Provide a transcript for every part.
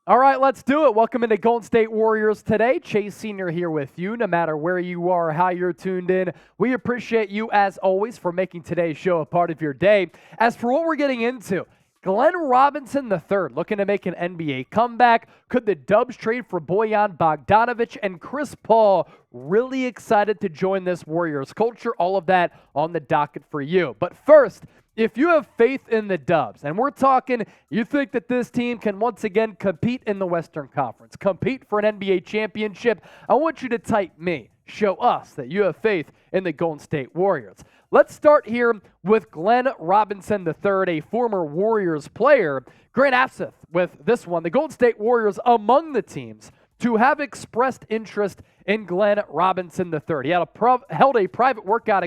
All right, let's do it. Welcome into Golden State Warriors today. Chase Sr. here with you, no matter where you are, how you're tuned in. We appreciate you, as always, for making today's show a part of your day. As for what we're getting into, Glenn Robinson III looking to make an NBA comeback. Could the Dubs trade for Bojan Bogdanovic and Chris Paul? Really excited to join this Warriors culture. All of that on the docket for you. But first, if you have faith in the Dubs, and we're talking, you think that this team can once again compete in the Western Conference, compete for an NBA championship, I want you to type me. Show us that you have faith in the Golden State Warriors. Let's start here with Glenn Robinson III, a former Warriors player. Grant Abseth with this one. The Golden State Warriors among the teams to have expressed interest in Glenn Robinson III. He had held a private workout,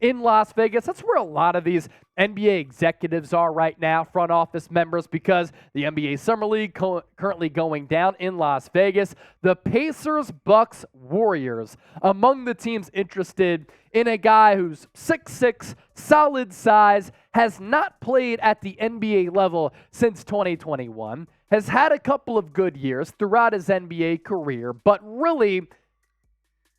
in Las Vegas. That's where a lot of these NBA executives are right now, front office members, because the NBA Summer League currently going down in Las Vegas. The Pacers, Bucks, Warriors among the teams interested in a guy who's 6'6", solid size, has not played at the NBA level since 2021, has had a couple of good years throughout his NBA career, but really,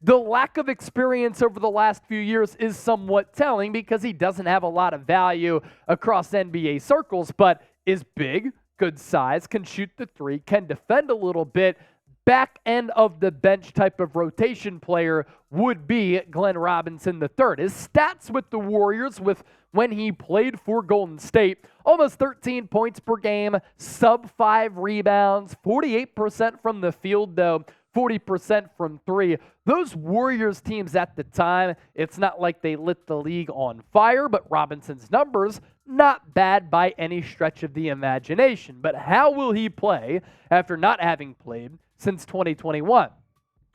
the lack of experience over the last few years is somewhat telling because he doesn't have a lot of value across NBA circles, but is big, good size, can shoot the three, can defend a little bit. Back end of the bench type of rotation player would be Glenn Robinson III. His stats with the Warriors, with when he played for Golden State, almost 13 points per game, sub 5 rebounds, 48% from the field though, 40% from three. Those Warriors teams at the time, it's not like they lit the league on fire, but Robinson's numbers, not bad by any stretch of the imagination. But how will he play after not having played since 2021?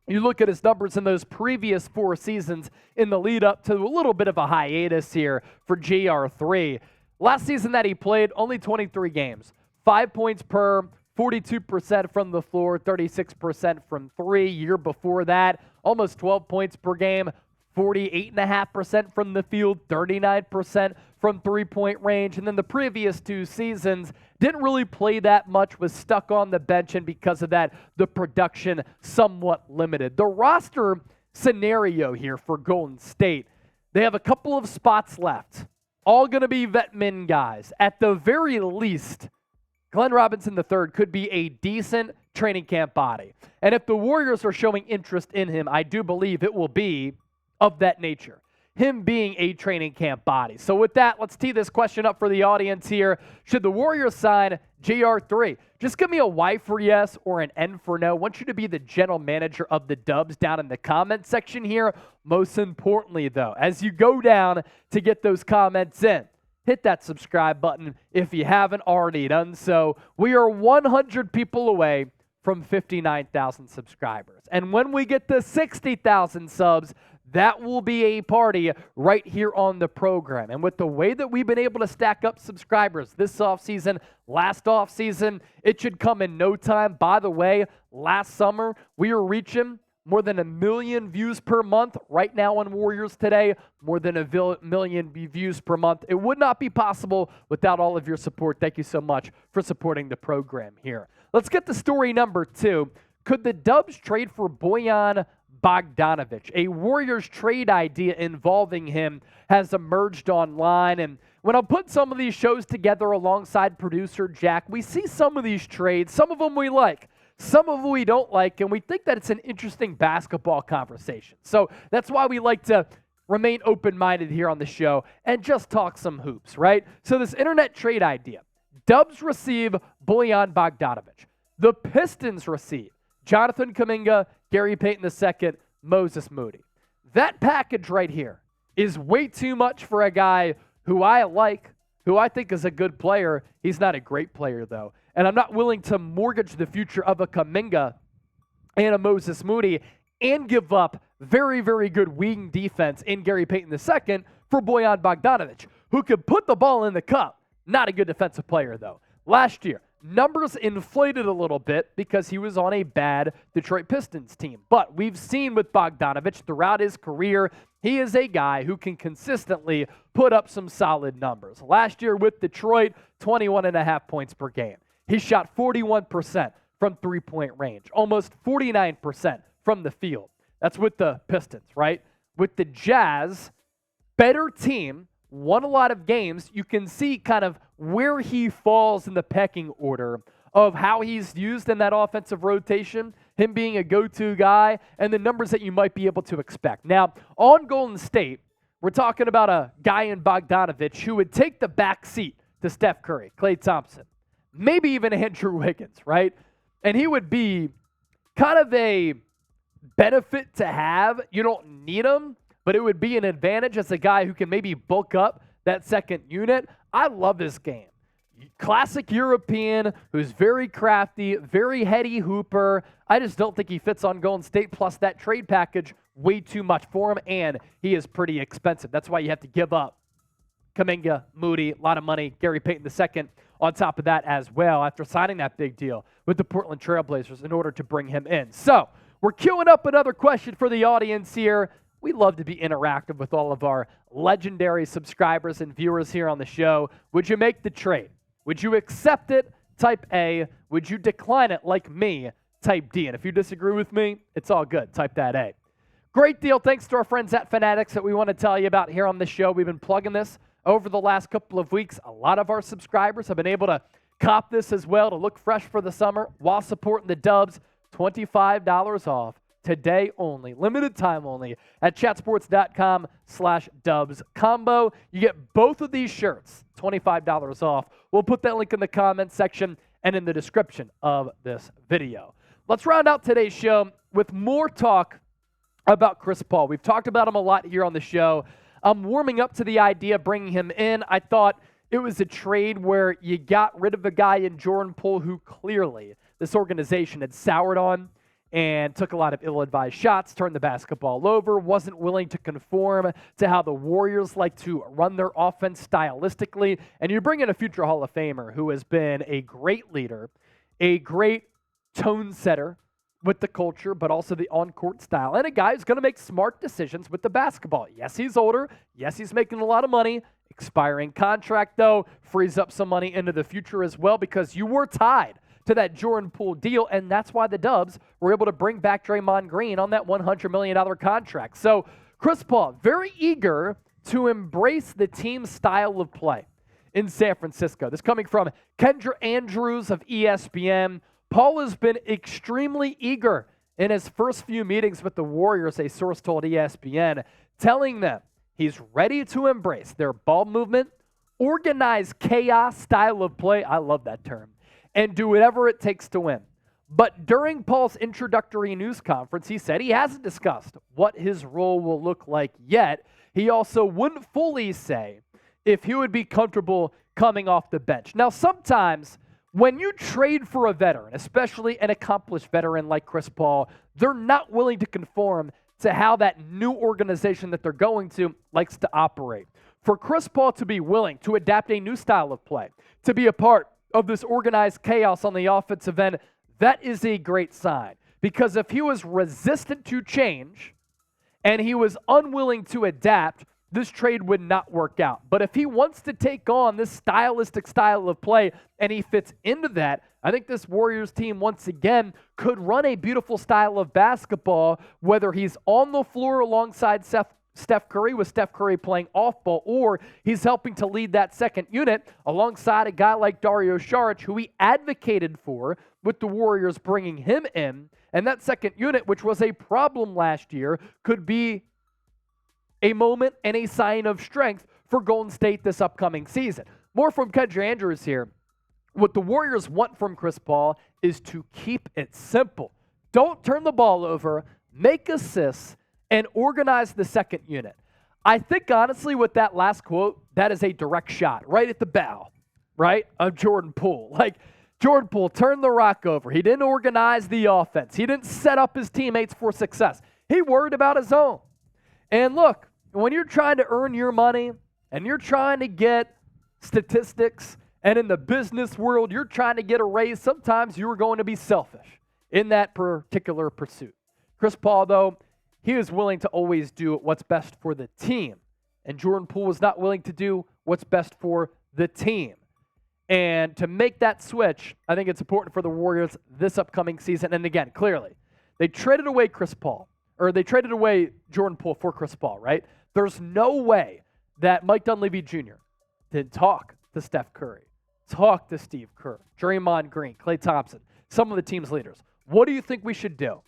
You look at his numbers in those previous 4 seasons in the lead up to a little bit of a hiatus here for GR3. Last season that he played, only 23 games, 5 points per, 42% from the floor, 36% from three. Year before that, almost 12 points per game, 48.5% from the field, 39% from three-point range. And then the previous 2 seasons, didn't really play that much, was stuck on the bench, and because of that, the production somewhat limited. The roster scenario here for Golden State, they have a couple of spots left, all going to be vet min guys. At the very least, Glenn Robinson III could be a decent training camp body. And if the Warriors are showing interest in him, I do believe it will be of that nature, him being a training camp body. So with that, let's tee this question up for the audience here. Should the Warriors sign GR3? Just give me a Y for yes or an N for no. I want you to be the general manager of the Dubs down in the comment section here. Most importantly, though, as you go down to get those comments in, hit that subscribe button if you haven't already done so. We are 100 people away from 59,000 subscribers. And when we get to 60,000 subs, that will be a party right here on the program. And with the way that we've been able to stack up subscribers this offseason, last offseason, it should come in no time. By the way, last summer, we were reaching more than 1 million views per month. Right now on Warriors Today, more than 1 million views per month. It would not be possible without all of your support. Thank you so much for supporting the program here. Let's get to story number 2. Could the Dubs trade for Bojan Bogdanovic? A Warriors trade idea involving him has emerged online. And when I put some of these shows together alongside producer Jack, we see some of these trades. Some of them we like. Some of them we don't like, and we think that it's an interesting basketball conversation. So that's why we like to remain open-minded here on the show and just talk some hoops, right? So this internet trade idea, Dubs receive Bojan Bogdanovic. The Pistons receive Jonathan Kuminga, Gary Payton II, Moses Moody. That package right here is way too much for a guy who I like, who I think is a good player. He's not a great player, though. And I'm not willing to mortgage the future of a Kuminga and a Moses Moody and give up very, very good wing defense in Gary Payton II for Bojan Bogdanovic, who could put the ball in the cup. Not a good defensive player, though. Last year, numbers inflated a little bit because he was on a bad Detroit Pistons team. But we've seen with Bogdanovic throughout his career, he is a guy who can consistently put up some solid numbers. Last year with Detroit, 21.5 points per game. He shot 41% from three-point range, almost 49% from the field. That's with the Pistons, right? With the Jazz, better team, won a lot of games. You can see kind of where he falls in the pecking order of how he's used in that offensive rotation, him being a go-to guy, and the numbers that you might be able to expect. Now, on Golden State, we're talking about a guy in Bogdanovic who would take the back seat to Steph Curry, Klay Thompson, maybe even Andrew Wiggins, right? And he would be kind of a benefit to have. You don't need him, but it would be an advantage as a guy who can maybe bulk up that second unit. I love this game. Classic European who's very crafty, very heady hooper. I just don't think he fits on Golden State, plus that trade package, way too much for him, and he is pretty expensive. That's why you have to give up Kuminga, Moody, a lot of money, Gary Payton II on top of that as well after signing that big deal with the Portland Trail Blazers in order to bring him in. So we're queuing up another question for the audience here. We love to be interactive with all of our legendary subscribers and viewers here on the show. Would you make the trade? Would you accept it? Type A. Would you decline it like me? Type D. And if you disagree with me, it's all good. Type that A. Great deal. Thanks to our friends at Fanatics that we want to tell you about here on the show. We've been plugging this over the last couple of weeks. A lot of our subscribers have been able to cop this as well to look fresh for the summer while supporting the Dubs. $25 off today only, limited time only at chatsports.com/Dubs combo. You get both of these shirts, $25 off. We'll put that link in the comments section and in the description of this video. Let's round out today's show with more talk about Chris Paul. We've talked about him a lot here on the show. I'm warming up to the idea of bringing him in. I thought it was a trade where you got rid of a guy in Jordan Poole who clearly this organization had soured on and took a lot of ill-advised shots, turned the basketball over, wasn't willing to conform to how the Warriors like to run their offense stylistically. And you bring in a future Hall of Famer who has been a great leader, a great tone setter with the culture, but also the on-court style, and a guy who's going to make smart decisions with the basketball. Yes, he's older. Yes, he's making a lot of money. Expiring contract, though, frees up some money into the future as well because you were tied to that Jordan Poole deal, and that's why the Dubs were able to bring back Draymond Green on that $100 million contract. So Chris Paul, very eager to embrace the team's style of play in San Francisco. This coming from Kendra Andrews of ESPN. Paul has been extremely eager in his first few meetings with the Warriors, a source told ESPN, telling them he's ready to embrace their ball movement, organized chaos style of play. I love that term. And do whatever it takes to win. But during Paul's introductory news conference, he said he hasn't discussed what his role will look like yet. He also wouldn't fully say if he would be comfortable coming off the bench. Now, sometimes when you trade for a veteran, especially an accomplished veteran like Chris Paul, they're not willing to conform to how that new organization that they're going to likes to operate. For Chris Paul to be willing to adapt a new style of play, to be a part of this organized chaos on the offensive end, that is a great sign. Because if he was resistant to change and he was unwilling to adapt, this trade would not work out. But if he wants to take on this stylistic style of play and he fits into that, I think this Warriors team once again could run a beautiful style of basketball, whether he's on the floor alongside Steph Curry, with Steph Curry playing off-ball, or he's helping to lead that second unit alongside a guy like Dario Saric, who he advocated for with the Warriors bringing him in. And that second unit, which was a problem last year, could be a moment and a sign of strength for Golden State this upcoming season. More from Kendra Andrews here. What the Warriors want from Chris Paul is to keep it simple. Don't turn the ball over, make assists, and organize the second unit. I think, honestly, with that last quote, that is a direct shot right at the bow, right, of Jordan Poole. Like, Jordan Poole turned the rock over. He didn't organize the offense. He didn't set up his teammates for success. He worried about his own. And look, when you're trying to earn your money and you're trying to get statistics, and in the business world, you're trying to get a raise, sometimes you're going to be selfish in that particular pursuit. Chris Paul, though, he is willing to always do what's best for the team. And Jordan Poole was not willing to do what's best for the team. And to make that switch, I think it's important for the Warriors this upcoming season. And again, clearly, they traded away Jordan Poole for Chris Paul, right? There's no way that Mike Dunleavy Jr. did talk to Steph Curry, talk to Steve Kerr, Draymond Green, Klay Thompson, some of the team's leaders. What do you think we should do?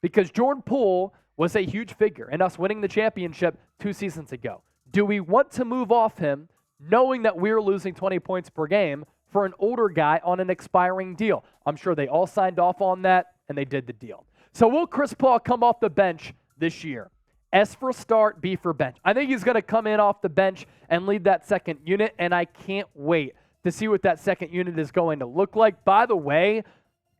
Because Jordan Poole was a huge figure in us winning the championship 2 seasons ago. Do we want to move off him knowing that we're losing 20 points per game for an older guy on an expiring deal? I'm sure they all signed off on that, and they did the deal. So will Chris Paul come off the bench this year? S for start, B for bench. I think he's going to come in off the bench and lead that second unit, and I can't wait to see what that second unit is going to look like. By the way,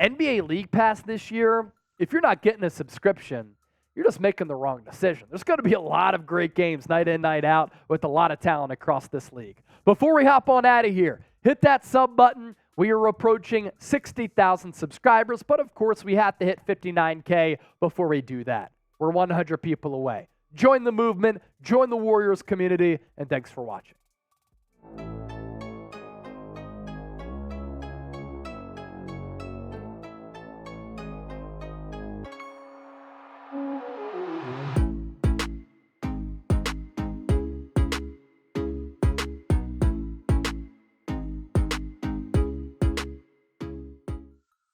NBA League Pass this year, if you're not getting a subscription, you're just making the wrong decision. There's going to be a lot of great games night in, night out with a lot of talent across this league. Before we hop on out of here, hit that sub button. We are approaching 60,000 subscribers, but of course we have to hit 59K before we do that. We're 100 people away. Join the movement, join the Warriors community, and thanks for watching.